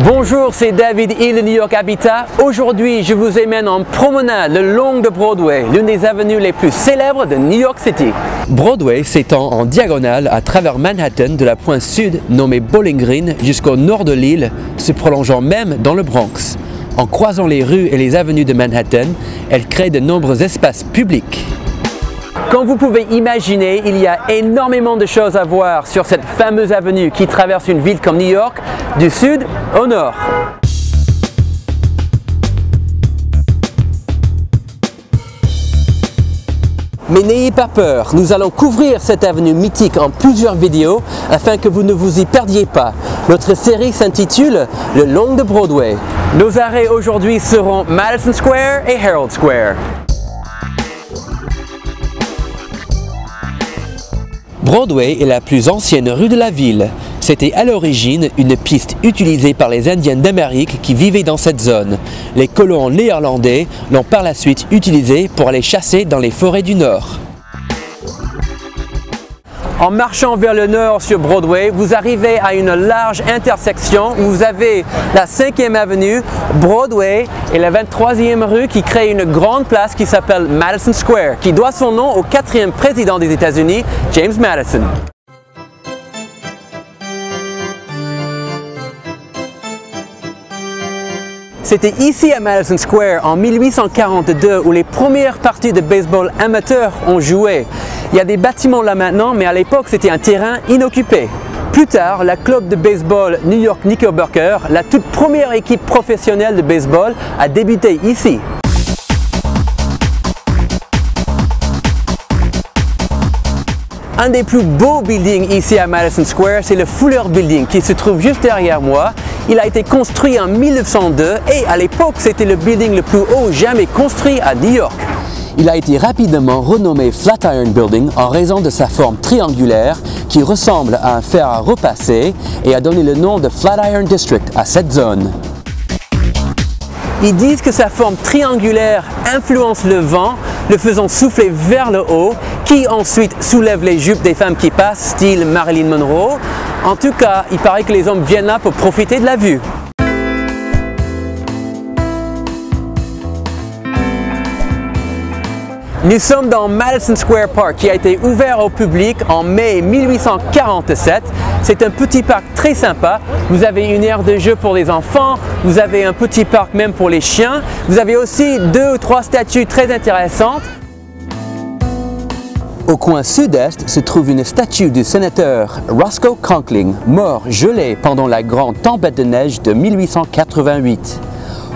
Bonjour, c'est David Hill de New York Habitat. Aujourd'hui, je vous emmène en promenade le long de Broadway, l'une des avenues les plus célèbres de New York City. Broadway s'étend en diagonale à travers Manhattan de la pointe sud nommée Bowling Green jusqu'au nord de l'île, se prolongeant même dans le Bronx. En croisant les rues et les avenues de Manhattan, elle crée de nombreux espaces publics. Comme vous pouvez imaginer, il y a énormément de choses à voir sur cette fameuse avenue qui traverse une ville comme New York, du sud au nord. Mais n'ayez pas peur, nous allons couvrir cette avenue mythique en plusieurs vidéos afin que vous ne vous y perdiez pas. Notre série s'intitule Le long de Broadway. Nos arrêts aujourd'hui seront Madison Square et Herald Square. Broadway est la plus ancienne rue de la ville. C'était à l'origine une piste utilisée par les Indiens d'Amérique qui vivaient dans cette zone. Les colons néerlandais l'ont par la suite utilisée pour aller chasser dans les forêts du Nord. En marchant vers le nord sur Broadway, vous arrivez à une large intersection où vous avez la 5e avenue, Broadway et la 23e rue qui crée une grande place qui s'appelle Madison Square, qui doit son nom au 4e président des États-Unis, James Madison. C'était ici à Madison Square en 1842 où les premières parties de baseball amateur ont joué. Il y a des bâtiments là maintenant, mais à l'époque c'était un terrain inoccupé. Plus tard, la club de baseball New York Knickerbocker, la toute première équipe professionnelle de baseball, a débuté ici. Un des plus beaux buildings ici à Madison Square, c'est le Fuller Building qui se trouve juste derrière moi. Il a été construit en 1902 et à l'époque, c'était le building le plus haut jamais construit à New York. Il a été rapidement renommé Flatiron Building en raison de sa forme triangulaire qui ressemble à un fer à repasser et a donné le nom de Flatiron District à cette zone. Ils disent que sa forme triangulaire influence le vent, le faisant souffler vers le haut, qui ensuite soulève les jupes des femmes qui passent, style Marilyn Monroe. En tout cas, il paraît que les hommes viennent là pour profiter de la vue. Nous sommes dans Madison Square Park qui a été ouvert au public en mai 1847. C'est un petit parc très sympa. Vous avez une aire de jeu pour les enfants, vous avez un petit parc même pour les chiens. Vous avez aussi 2 ou 3 statues très intéressantes. Au coin sud-est se trouve une statue du sénateur Roscoe Conkling, mort gelé pendant la grande tempête de neige de 1888.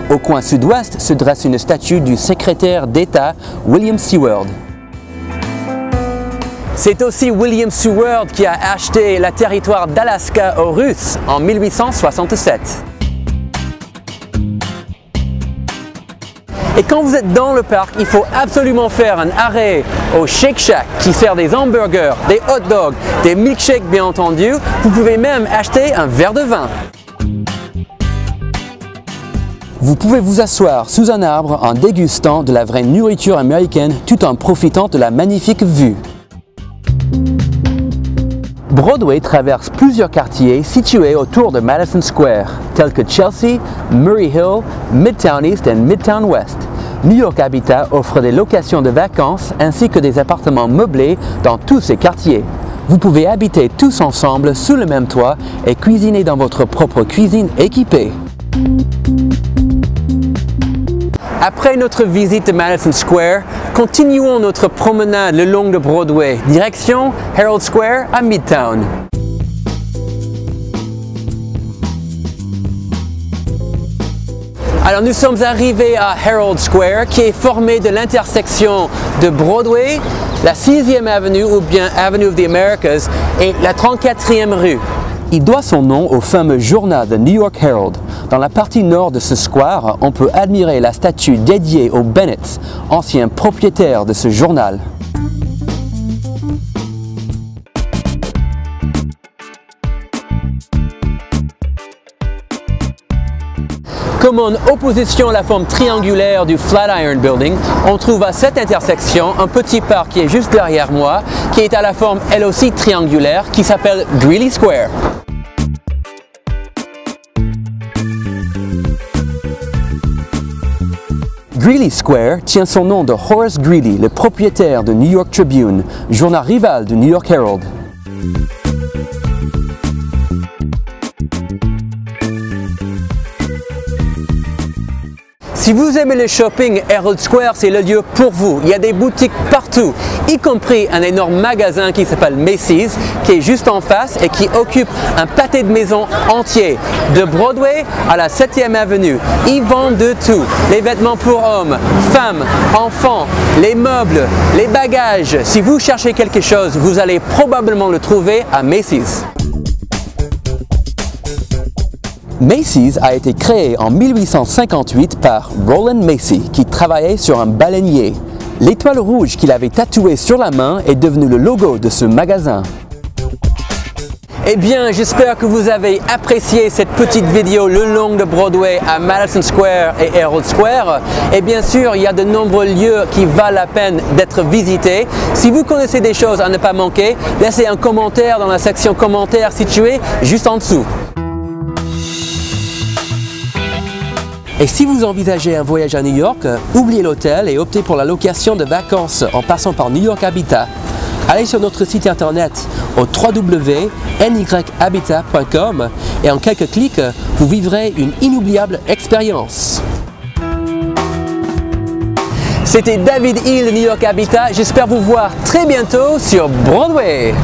Au coin sud-ouest se dresse une statue du secrétaire d'État William Seward. C'est aussi William Seward qui a acheté le territoire d'Alaska aux Russes en 1867. Et quand vous êtes dans le parc, il faut absolument faire un arrêt au Shake Shack qui sert des hamburgers, des hot dogs, des milkshakes bien entendu. Vous pouvez même acheter un verre de vin. Vous pouvez vous asseoir sous un arbre en dégustant de la vraie nourriture américaine tout en profitant de la magnifique vue. Broadway traverse plusieurs quartiers situés autour de Madison Square, tels que Chelsea, Murray Hill, Midtown East et Midtown West. New York Habitat offre des locations de vacances ainsi que des appartements meublés dans tous ces quartiers. Vous pouvez habiter tous ensemble sous le même toit et cuisiner dans votre propre cuisine équipée. Après notre visite de Madison Square, continuons notre promenade le long de Broadway, direction Herald Square à Midtown. Alors nous sommes arrivés à Herald Square qui est formé de l'intersection de Broadway, la 6e avenue ou bien Avenue of the Americas et la 34e rue. Il doit son nom au fameux journal de New York Herald. Dans la partie nord de ce square, on peut admirer la statue dédiée aux Bennetts, anciens propriétaires de ce journal. Comme en opposition à la forme triangulaire du Flatiron Building, on trouve à cette intersection un petit parc qui est juste derrière moi, qui est à la forme elle aussi triangulaire, qui s'appelle Greeley Square. Greeley Square tient son nom de Horace Greeley, le propriétaire de New York Tribune, journal rival du New York Herald. Si vous aimez le shopping, Herald Square, c'est le lieu pour vous. Il y a des boutiques partout, y compris un énorme magasin qui s'appelle Macy's, qui est juste en face et qui occupe un pâté de maisons entier, de Broadway à la 7e avenue. Ils vendent de tout, les vêtements pour hommes, femmes, enfants, les meubles, les bagages. Si vous cherchez quelque chose, vous allez probablement le trouver à Macy's. Macy's a été créé en 1858 par Roland Macy, qui travaillait sur un baleinier. L'étoile rouge qu'il avait tatouée sur la main est devenue le logo de ce magasin. Eh bien, j'espère que vous avez apprécié cette petite vidéo le long de Broadway à Madison Square et Herald Square. Et bien sûr, il y a de nombreux lieux qui valent la peine d'être visités. Si vous connaissez des choses à ne pas manquer, laissez un commentaire dans la section commentaires située juste en dessous. Et si vous envisagez un voyage à New York, oubliez l'hôtel et optez pour la location de vacances en passant par New York Habitat. Allez sur notre site internet au www.nyhabitat.com et en quelques clics, vous vivrez une inoubliable expérience. C'était David Hill de New York Habitat. J'espère vous voir très bientôt sur Broadway.